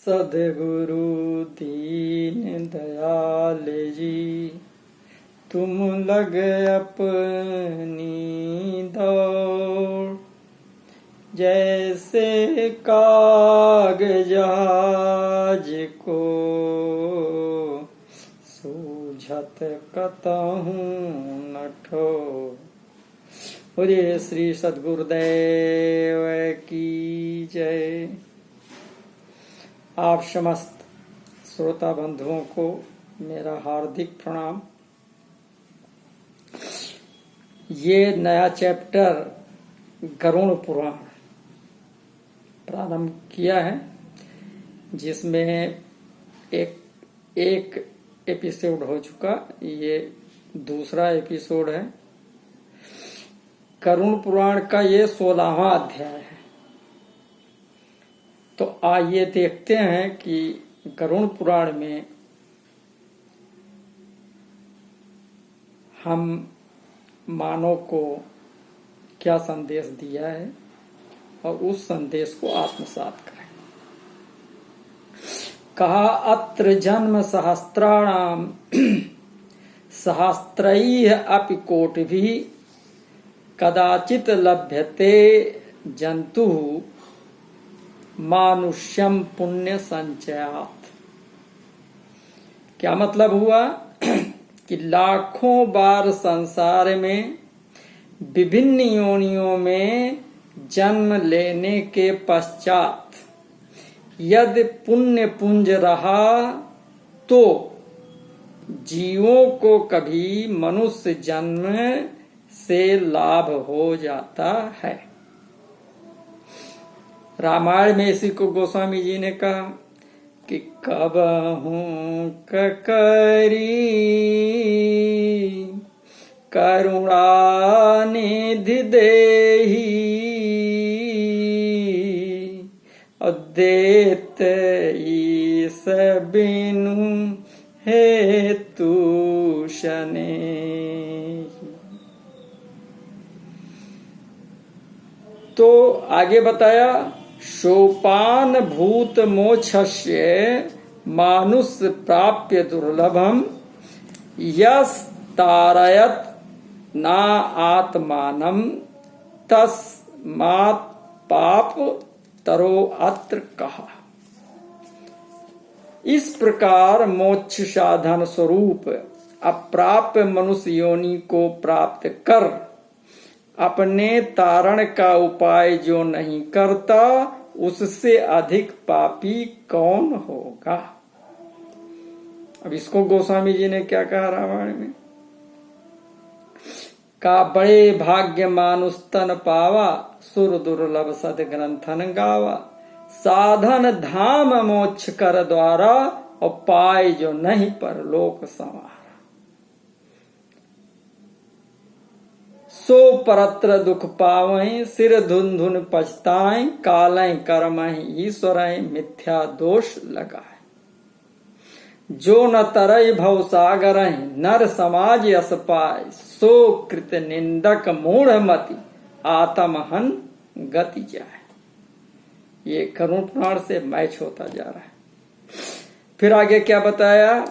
सद्गुरु दीन दयाल जी, तुम लग अपनी दौड़। जैसे कागजाज को सूझत कतहूँ न ठोर। बोलिए श्री सद्गुरुदेव की जय। आप समस्त श्रोता बंधुओं को मेरा हार्दिक प्रणाम। ये नया चैप्टर गरुड़ पुराण प्रारंभ किया है, जिसमें एक एपिसोड हो चुका, ये दूसरा एपिसोड है। गरुड़ पुराण का ये 16वां अध्याय है। तो आइए देखते हैं कि गरुड़ पुराण में हम मानव को क्या संदेश दिया है और उस संदेश को आत्मसात करें। कहा अत्र जन्म सहस्त्राणाम सहस्त्रैः अपि कोटिभिः कदाचित लभ्यते जंतुः मानुष्यम पुण्य संचयात। क्या मतलब हुआ कि लाखों बार संसार में विभिन्न योनियों में जन्म लेने के पश्चात यदि पुण्य पुंज रहा तो जीवों को कभी मनुष्य जन्म से लाभ हो जाता है। रामायण में इसी को गोस्वामी जी ने कहा कि कबहूँ ककरी करुणा निधि देही देत ईस बिनु हेतु शने। तो आगे बताया सोपान भूत मोक्षस्य मानुष्य प्राप्य दुर्लभम यस तारयत ना आत्मानम तस्मात् पाप तरो अत्र कहा। इस प्रकार मोक्ष साधन स्वरूप अप्राप्य मनुष्य योनि को प्राप्त कर अपने तारण का उपाय जो नहीं करता उससे अधिक पापी कौन होगा। अब इसको गोस्वामी जी ने क्या कहा रामायण में, का बड़े भाग्य मानुष तन पावा सुर दुर्लभ सद ग्रंथन गावा। साधन धाम मोक्ष कर द्वारा और पाए जो नहीं पर लोक संवार। सो परत्र दुख पावहीं सिर धुन धुन पछताएं कालें कर्महि ईश्वरें मिथ्या दोष लगाए। जो न तरई भव सागरहि नर समाज यस पाए सो कृत निंदक मूढ़ मति आत्महन गति जाए। ये गरुड़ पुराण से मैच होता जा रहा है। फिर आगे क्या बताया,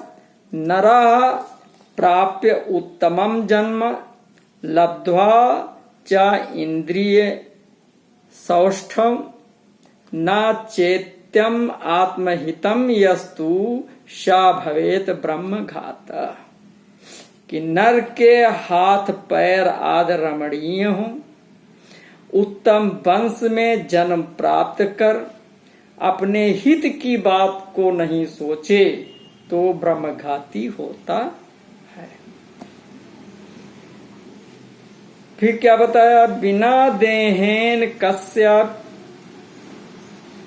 नरा प्राप्य उत्तमम जन्म लब्ध्वा च इंद्रिय सौष्ठम न चेत्यम आत्महितम यस्तु सा भवेत ब्रह्म घात। कि नर के हाथ पैर आदि रमणीय हों, उत्तम वंश में जन्म प्राप्त कर अपने हित की बात को नहीं सोचे तो ब्रह्मघाती होता है। फिर क्या बताया, बिना देहेन कस्य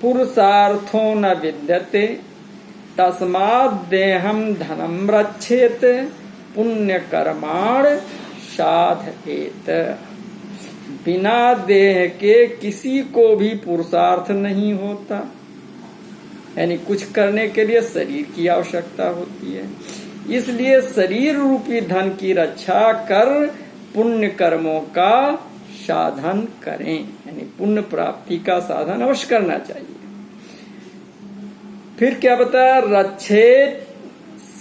पुरुषार्थो न विद्यते तस्माद् देहम धनम रक्षेत पुण्य कर्माण साधयेत। बिना देह के किसी को भी पुरुषार्थ नहीं होता, यानी कुछ करने के लिए शरीर की आवश्यकता होती है। इसलिए शरीर रूपी धन की रक्षा कर पुण्य कर्मों का साधन करें, यानी पुण्य प्राप्ति का साधन अवश्य करना चाहिए। फिर क्या बताया, रक्षेत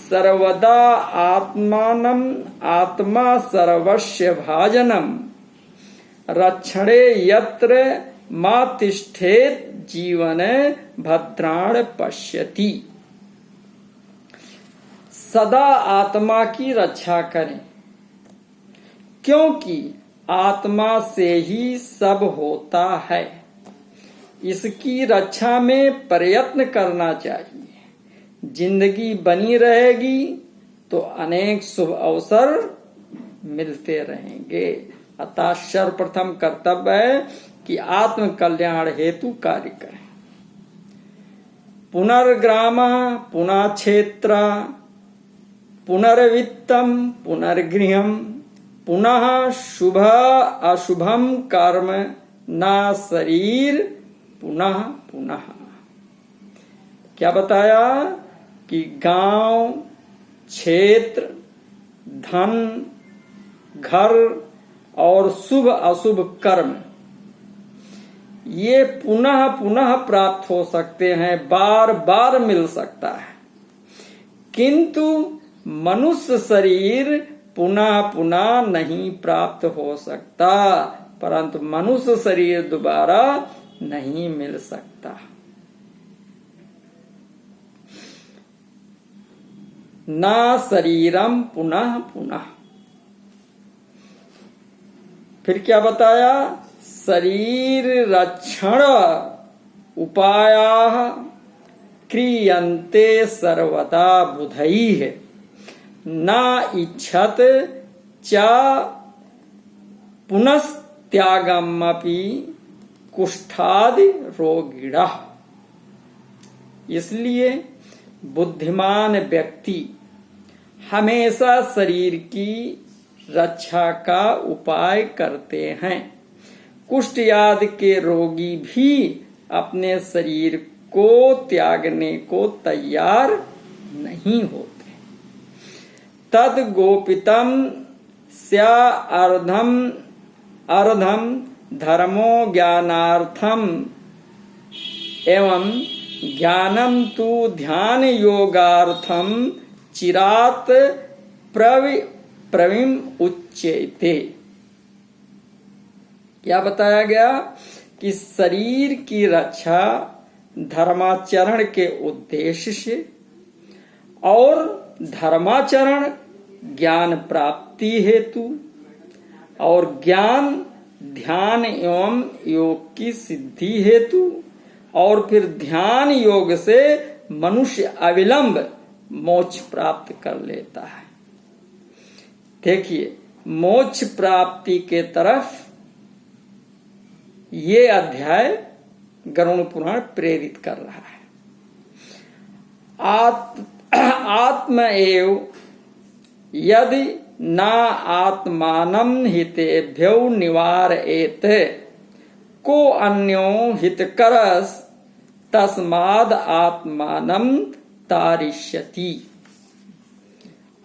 सर्वदा आत्मानम आत्मा सर्वस्य भाजनम रक्षणे यत्र मा तिष्ठेत जीवन भद्राण पश्यति। सदा आत्मा की रक्षा करें, क्योंकि आत्मा से ही सब होता है। इसकी रक्षा में प्रयत्न करना चाहिए। जिंदगी बनी रहेगी तो अनेक शुभ अवसर मिलते रहेंगे। अतः सर्वप्रथम कर्तव्य है कि आत्म कल्याण हेतु कार्य करें। पुनर्ग्राम पुनः क्षेत्र पुनर्वित्तम पुनर्गृहम पुनः शुभ अशुभम कर्म न शरीर पुनः पुनः। क्या बताया कि गांव, क्षेत्र, धन, घर और शुभ अशुभ कर्म ये पुनः पुनः प्राप्त हो सकते हैं, बार बार मिल सकता है, किंतु मनुष्य शरीर पुनः पुनः नहीं प्राप्त हो सकता, परंतु मनुष्य शरीर दोबारा नहीं मिल सकता। ना शरीरम पुनः पुनः। फिर क्या बताया, शरीर रक्षण उपायाः क्रियन्ते सर्वदा बुधैः न इच्छत च पुनस्त्यागमपि कुष्ठादि रोगिणः। इसलिए बुद्धिमान व्यक्ति हमेशा शरीर की रक्षा का उपाय करते हैं। कुष्ठ आदि के रोगी भी अपने शरीर को त्यागने को तैयार नहीं होते। तद गोपितम स्या अर्धम अर्धम धर्मो ज्ञानार्थम एवं ज्ञानम तु ध्यान योगार्थम चिरात प्रवीम उच्यते। क्या बताया गया कि शरीर की रक्षा धर्माचरण के उद्देश्य से और धर्माचरण ज्ञान प्राप्ति हेतु और ज्ञान ध्यान एवं योग की सिद्धि हेतु और फिर ध्यान योग से मनुष्य अविलंब मोक्ष प्राप्त कर लेता है। देखिए, मोक्ष प्राप्ति के तरफ ये अध्याय गरुड़ पुराण प्रेरित कर रहा है। आत्म एव यदि ना आत्मानं हितेभ्यो निवारयेत को अन्यो हितकरस् तस्माद् आत्मानं तारिष्यति।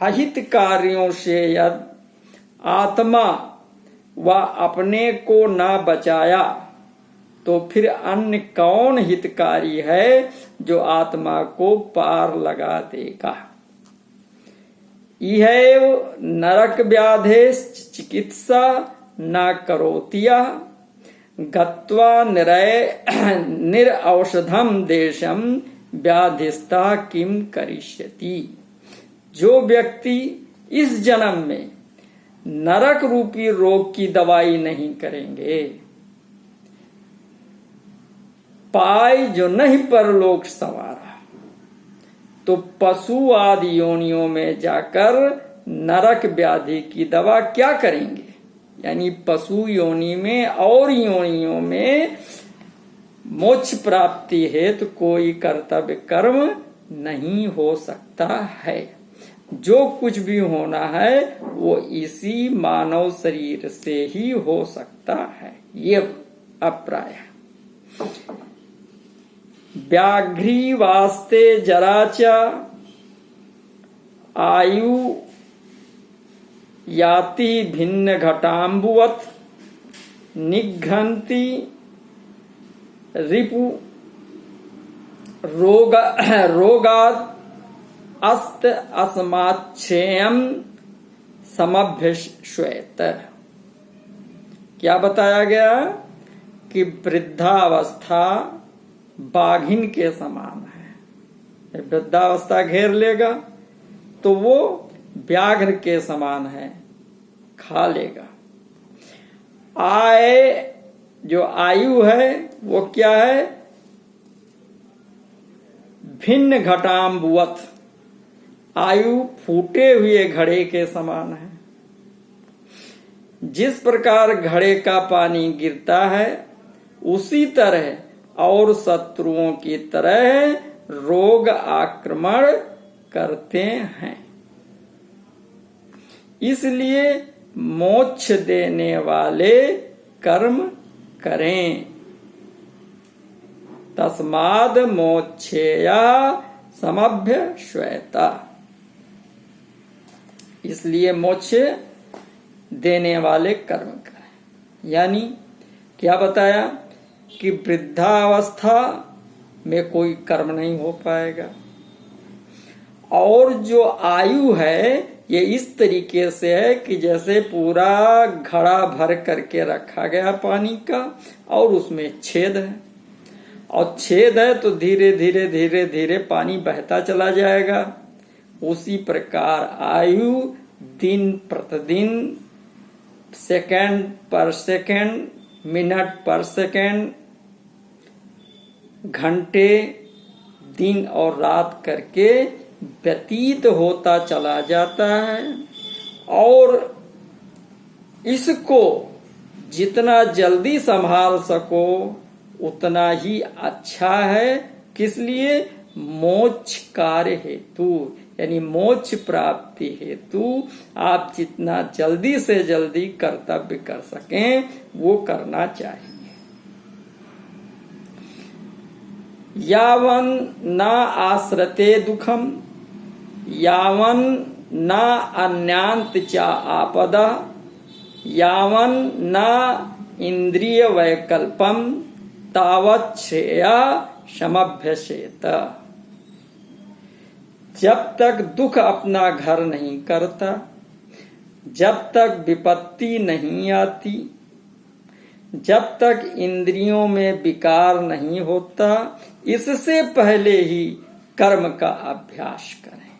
अहित कार्यों से यदि आत्मा व अपने को न बचाया तो फिर अन्य कौन हितकारी है जो आत्मा को पार लगा देगा। इहैव नरक व्याधेश चिकित्सा न करोतिया गत्वा निरऔषधम देशम व्याधिस्ता किम करिष्यति। जो व्यक्ति इस जन्म में नरक रूपी रोग की दवाई नहीं करेंगे, पाए जो नहीं परलोक संवारा, तो पशु आदि योनियों में जाकर नरक व्याधि की दवा क्या करेंगे। यानी पशु योनि में और योनियों में मोक्ष प्राप्ति हेतु कोई कर्तव्य कर्म नहीं हो सकता है। जो कुछ भी होना है वो इसी मानव शरीर से ही हो सकता है। ये अप्राय व्याघ्री वास्ते जराच आयु याति भिन्न घटाम्बुवत निघ्रन्ति रिपु रोगात् अस्त अस्माच्छेयम समभ्यश्वेत। क्या बताया गया कि वृद्धावस्था बाघिन के समान है। वृद्धावस्था घेर लेगा तो वो व्याघ्र के समान है, खा लेगा। जो आयु है वो क्या है? भिन्न घटाम्बुवत, आयु फूटे हुए घड़े के समान है। जिस प्रकार घड़े का पानी गिरता है उसी तरह और शत्रुओं की तरह रोग आक्रमण करते हैं। इसलिए मोक्ष देने वाले कर्म करें। तस्माद् मोक्षेया समभ्यश्वेता। इसलिए मोक्ष देने वाले कर्म करें। यानी क्या बताया कि वृद्धावस्था में कोई कर्म नहीं हो पाएगा, और जो आयु है ये इस तरीके से है कि जैसे पूरा घड़ा भर करके रखा गया पानी का और उसमें छेद है, और छेद है तो धीरे धीरे धीरे धीरे पानी बहता चला जाएगा। उसी प्रकार आयु दिन प्रतिदिन, सेकंड पर सेकंड, मिनट पर सेकंड, घंटे, दिन और रात करके व्यतीत होता चला जाता है। और इसको जितना जल्दी संभाल सको उतना ही अच्छा है। किस लिए? मोक्ष कार्य हेतु, यानी मोक्ष प्राप्ति हेतु आप जितना जल्दी से जल्दी कर्तव्य कर सकें वो करना चाहिए। यावन न आश्रते दुखम, यावन न अन्यांत चा आपदा, यावन न इंद्रिय वैकल्पम तावत् श्रेया समभ्यसेत। जब तक दुख अपना घर नहीं करता, जब तक विपत्ति नहीं आती, जब तक इंद्रियों में विकार नहीं होता, इससे पहले ही कर्म का अभ्यास करें,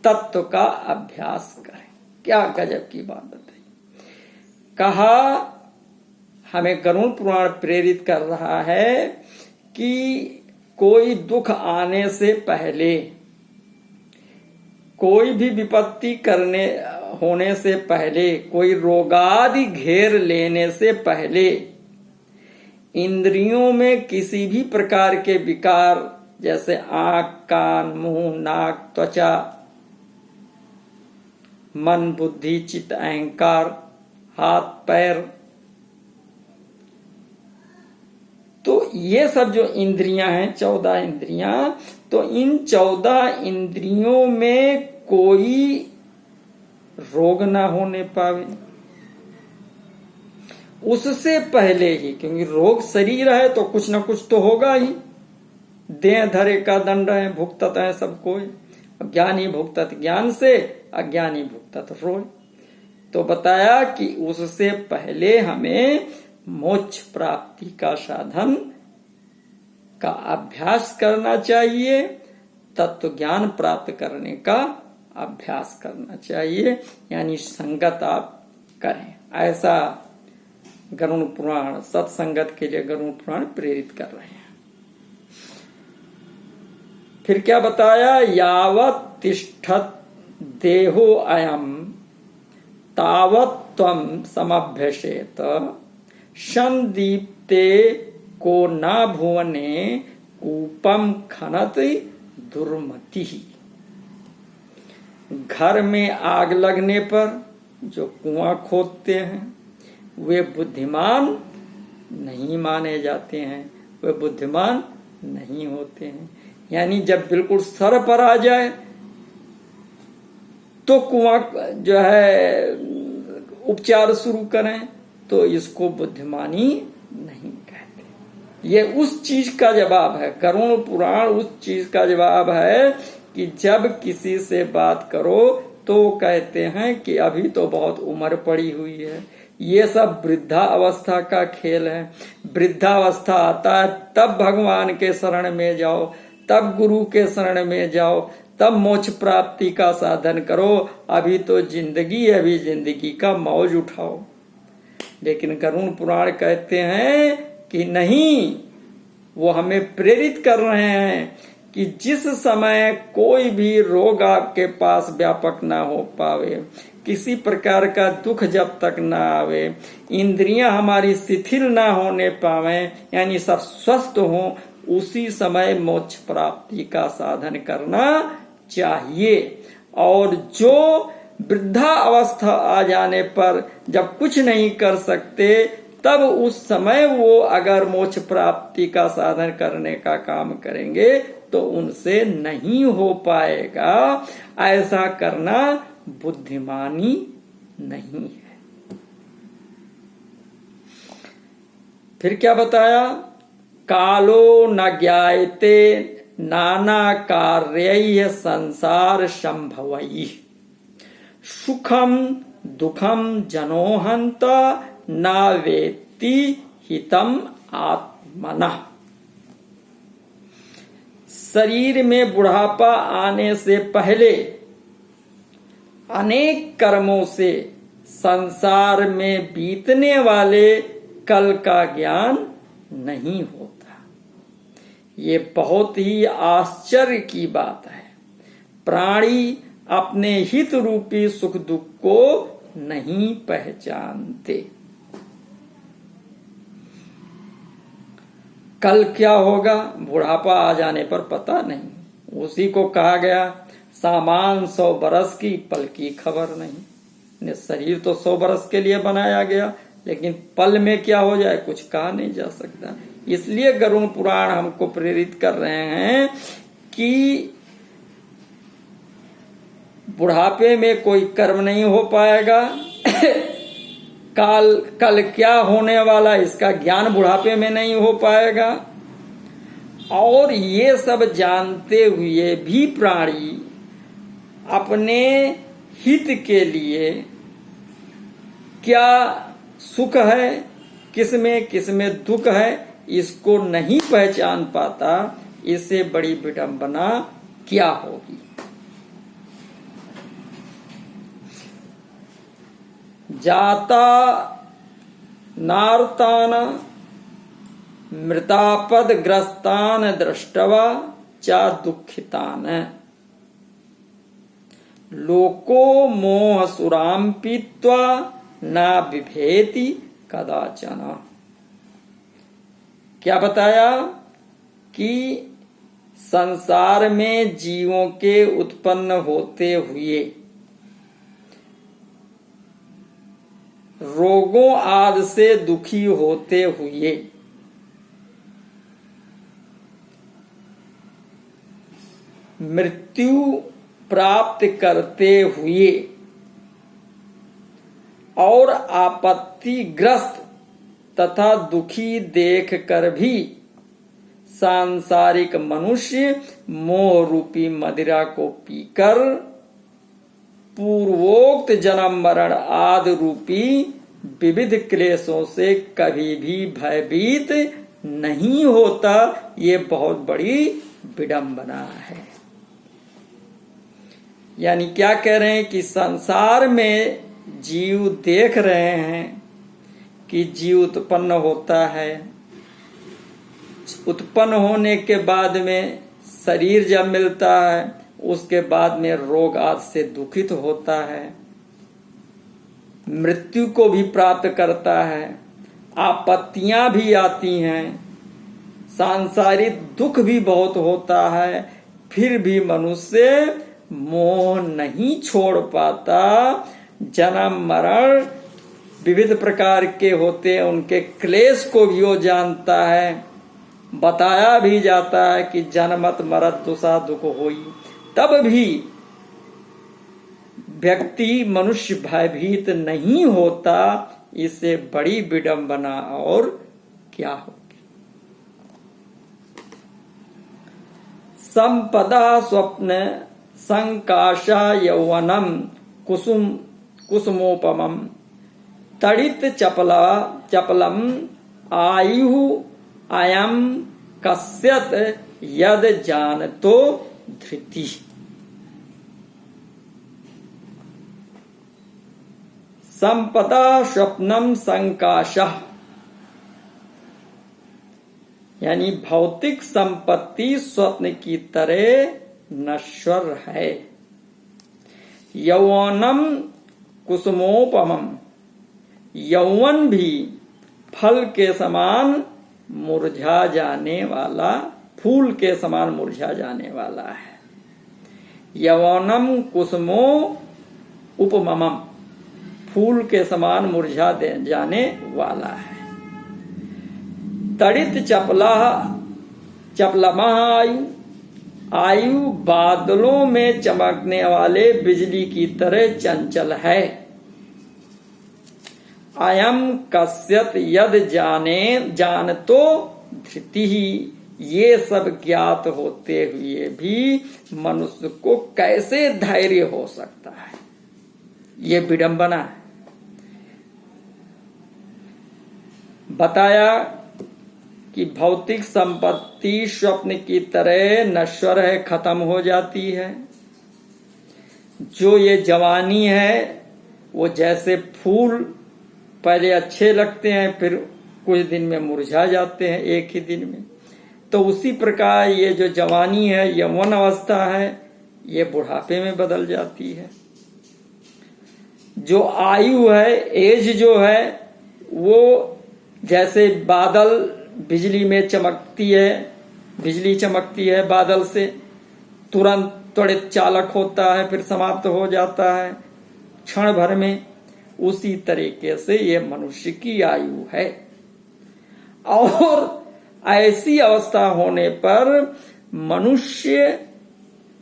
तत्व का अभ्यास करें। क्या गजब की बात बताई। कहा हमें गरुड़ पुराण प्रेरित कर रहा है कि कोई दुख आने से पहले, कोई भी विपत्ति होने से पहले, कोई रोगादि घेर लेने से पहले इंद्रियों में किसी भी प्रकार के विकार, जैसे आंख, कान, मुंह, नाक, त्वचा, मन, बुद्धि, चित्त, अहंकार, हाथ, पैर, तो ये सब जो इंद्रियां हैं, 14 इंद्रियां, तो इन 14 इंद्रियों में कोई रोग ना होने पावे उससे पहले ही। क्योंकि रोग शरीर है तो कुछ ना कुछ तो होगा ही। देह धरे का दंड है, भुगतत है सब कोई। ज्ञानी भुगतत ज्ञान से, अज्ञानी भुगतत रोय। तो बताया कि उससे पहले हमें मोक्ष प्राप्ति का साधन का अभ्यास करना चाहिए, तत्व ज्ञान प्राप्त करने का अभ्यास करना चाहिए, यानी संगत आप करें। ऐसा गरुड़ पुराण, सत्संगत के लिए गरुड़ पुराण प्रेरित कर रहे हैं। फिर क्या बताया? यावत् तिष्ठत् देहो अयम तावत् त्वं समभ्यसेत, संदीप्ते को न भुवने कूपम खनत दुर्मति। घर में आग लगने पर जो कुआं खोदते हैं वे बुद्धिमान नहीं माने जाते हैं, वे बुद्धिमान नहीं होते हैं। यानी जब बिल्कुल सर पर आ जाए तो कुआं जो है उपचार शुरू करें, तो इसको बुद्धिमानी नहीं कहते। ये उस चीज का जवाब है, गरुड़ पुराण उस चीज का जवाब है कि जब किसी से बात करो तो कहते हैं कि अभी तो बहुत उम्र पड़ी हुई है। ये सब वृद्धावस्था का खेल है। वृद्धावस्था आता है तब भगवान के शरण में जाओ, तब गुरु के शरण में जाओ, तब मोक्ष प्राप्ति का साधन करो। अभी तो जिंदगी, अभी जिंदगी का मौज उठाओ। लेकिन गरुड़ पुराण कहते हैं कि नहीं, वो हमें प्रेरित कर रहे हैं कि जिस समय कोई भी रोग आपके पास व्यापक ना हो पावे, किसी प्रकार का दुख जब तक ना आवे, इंद्रियां हमारी शिथिल ना होने पावे, यानी सब स्वस्थ हो, उसी समय मोक्ष प्राप्ति का साधन करना चाहिए। और जो वृद्धा अवस्था आ जाने पर जब कुछ नहीं कर सकते, तब उस समय वो अगर मोक्ष प्राप्ति का साधन करने का काम करेंगे तो उनसे नहीं हो पाएगा। ऐसा करना बुद्धिमानी नहीं है। फिर क्या बताया? कालो न ज्ञायते नाना कार्य संसार संभवई, सुखम दुखम जनोहंत न वेत्ति हितम आत्मना। शरीर में बुढ़ापा आने से पहले अनेक कर्मों से संसार में बीतने वाले कल का ज्ञान नहीं होता। ये बहुत ही आश्चर्य की बात है। प्राणी अपने हित रूपी सुख दुख को नहीं पहचानते। कल क्या होगा बुढ़ापा आ जाने पर पता नहीं। उसी को कहा गया सामान 100 बरस की, पल की खबर नहीं। शरीर तो 100 बरस के लिए बनाया गया, लेकिन पल में क्या हो जाए कुछ कहा नहीं जा सकता। इसलिए गरुड़ पुराण हमको प्रेरित कर रहे हैं कि बुढ़ापे में कोई कर्म नहीं हो पाएगा। कल क्या होने वाला इसका ज्ञान बुढ़ापे में नहीं हो पाएगा। और ये सब जानते हुए भी प्राणी अपने हित के लिए क्या सुख है, किसमें दुख है, इसको नहीं पहचान पाता। इससे बड़ी विडंबना क्या होगी। जाता नार्तान मृतापद ग्रस्तान दृष्टवा चा दुखितान, लोको मोह सुराम पीत्वा ना बिभेति कदाचन। क्या बताया कि संसार में जीवों के उत्पन्न होते हुए रोगों आदि से दुखी होते हुए मृत्यु प्राप्त करते हुए और आपत्तिग्रस्त तथा दुखी देखकर भी सांसारिक मनुष्य मोह रूपी मदिरा को पीकर पूर्वोक्त जन्म मरण आदि रूपी विविध क्लेशों से कभी भी भयभीत नहीं होता। ये बहुत बड़ी विडंबना है। यानी क्या कह रहे हैं कि संसार में जीव देख रहे हैं कि जीव उत्पन्न होता है, उत्पन्न होने के बाद में शरीर जब मिलता है उसके बाद में रोग आदि से दुखित होता है, मृत्यु को भी प्राप्त करता है, आपत्तियां भी आती हैं, सांसारिक दुख भी बहुत होता है, फिर भी मनुष्य मोह नहीं छोड़ पाता। जन्म मरण विविध प्रकार के होते हैं, उनके क्लेश को भी वो जानता है। बताया भी जाता है कि जन्मत मरत दुसा दुख होई, तब भी व्यक्ति मनुष्य भयभीत नहीं होता। इससे बड़ी विडंबना और क्या होगी। संपदा स्वप्न संकाशा यौवनम कुसुमोपमम तड़ित चपलम आयु अयम कस्यत यद जानतो धृति। संपदा स्वप्नम संकाशः, यानी भौतिक संपत्ति स्वप्न की तरह नश्वर है। यौवनम कुसुमोपमम, यौवन भी फल के समान मुरझा जाने वाला, फूल के समान मुरझा जाने वाला है। यौवनम कुसुमो उपममम, फूल के समान मुरझा जाने वाला है। तड़ित चपलमा आयु बादलों में चमकने वाले बिजली की तरह चंचल है। अयम कस्यत यद जानतो धृति, ये सब ज्ञात होते हुए भी मनुष्य को कैसे धैर्य हो सकता है, ये विडंबना है। बताया कि भौतिक संपत्ति स्वप्न की तरह नश्वर है, खत्म हो जाती है। जो ये जवानी है वो जैसे फूल पहले अच्छे लगते हैं, फिर कुछ दिन में मुरझा जाते हैं, एक ही दिन में। तो उसी प्रकार ये जो जवानी है, यौवन अवस्था है, ये बुढ़ापे में बदल जाती है। जो आयु है, एज जो है, वो जैसे बादल बिजली में चमकती है, बिजली चमकती है बादल से, तुरंत त्वरित चालक होता है, फिर समाप्त हो जाता है क्षण भर में। उसी तरीके से ये मनुष्य की आयु है। और ऐसी अवस्था होने पर मनुष्य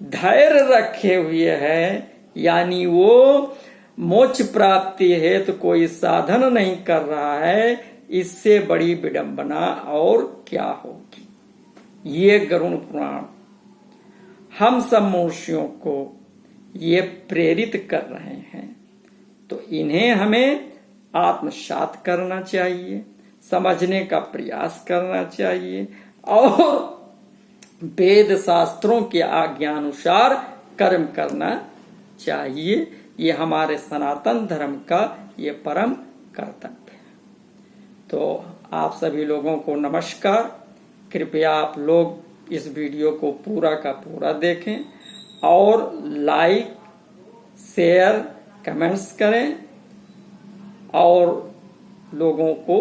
धैर्य रखे हुए है, यानी वो मोक्ष प्राप्ति हेतु तो कोई साधन नहीं कर रहा है। इससे बड़ी विडंबना और क्या होगी। ये गरुड़ पुराण हम सब मनुष्यों को ये प्रेरित कर रहे हैं, तो इन्हें हमें आत्मसात करना चाहिए, समझने का प्रयास करना चाहिए और वेद शास्त्रों के आज्ञानुसार कर्म करना चाहिए। ये हमारे सनातन धर्म का ये परम कर्तव्य है। तो आप सभी लोगों को नमस्कार। कृपया आप लोग इस वीडियो को पूरा का पूरा देखें और लाइक, शेयर, कमेंट्स करें और लोगों को